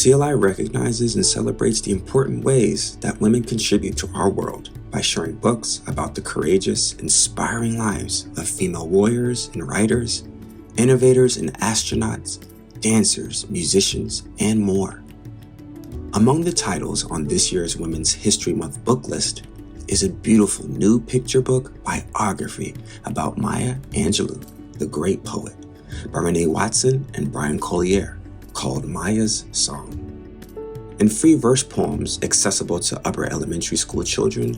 CLI recognizes and celebrates the important ways that women contribute to our world by sharing books about the courageous, inspiring lives of female warriors and writers, innovators and astronauts, dancers, musicians, and more. Among the titles on this year's Women's History Month book list is a beautiful new picture book biography about Maya Angelou, the great poet, by Renee Watson and Brian Collier, called Maya's Song. In free verse poems accessible to upper elementary school children,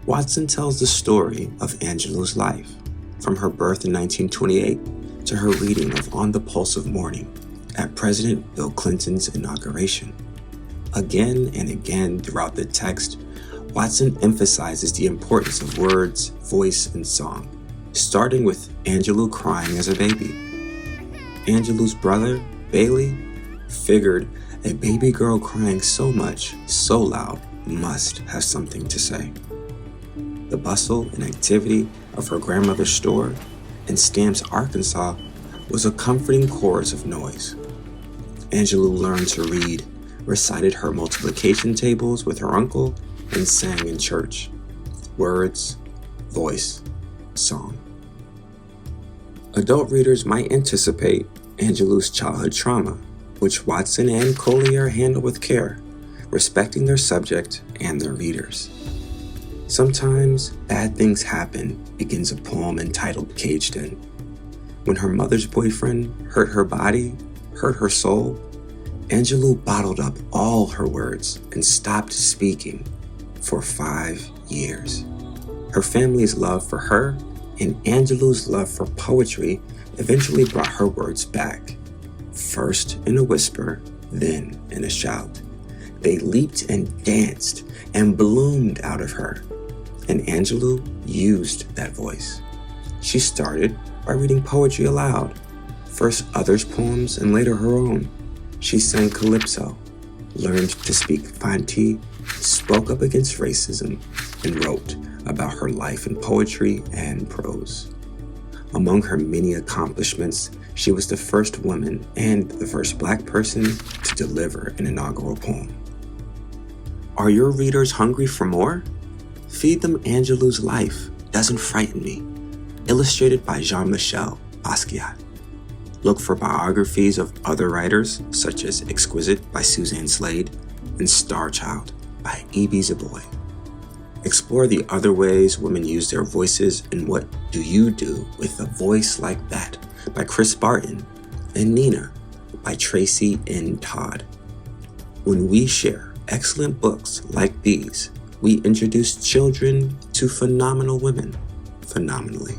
Watson tells the story of Angelou's life, from her birth in 1928 to her reading of On the Pulse of Morning at President Bill Clinton's inauguration. Again and again throughout the text, Watson emphasizes the importance of words, voice, and song, starting with Angelou crying as a baby. Angelou's brother, Bailey, figured a baby girl crying so much, so loud, must have something to say. The bustle and activity of her grandmother's store in Stamps, Arkansas, was a comforting chorus of noise. Angelou learned to read, recited her multiplication tables with her uncle, and sang in church. Words, voice, song. Adult readers might anticipate Angelou's childhood trauma, which Watson and Collier handle with care, respecting their subject and their readers. Sometimes bad things happen, begins a poem entitled Caged In. When her mother's boyfriend hurt her body, hurt her soul, Angelou bottled up all her words and stopped speaking for 5 years. Her family's love for her and Angelou's love for poetry eventually brought her words back. First in a whisper, then in a shout. They leaped and danced and bloomed out of her. And Angelou used that voice. She started by reading poetry aloud, first others' poems and later her own. She sang calypso, learned to speak Fanti, spoke up against racism, and wrote about her life in poetry and prose. Among her many accomplishments, she was the first woman and the first Black person to deliver an inaugural poem. Are your readers hungry for more? Feed them Angelou's life Doesn't Frighten Me, illustrated by Jean-Michel Basquiat. Look for biographies of other writers, such as Exquisite by Suzanne Slade and Star Child by E.B. Zaboy. Explore the other ways women use their voices and What Do You Do with a Voice Like That by Chris Barton and Nina by Tracy N. Todd. When we share excellent books like these, we introduce children to phenomenal women phenomenally.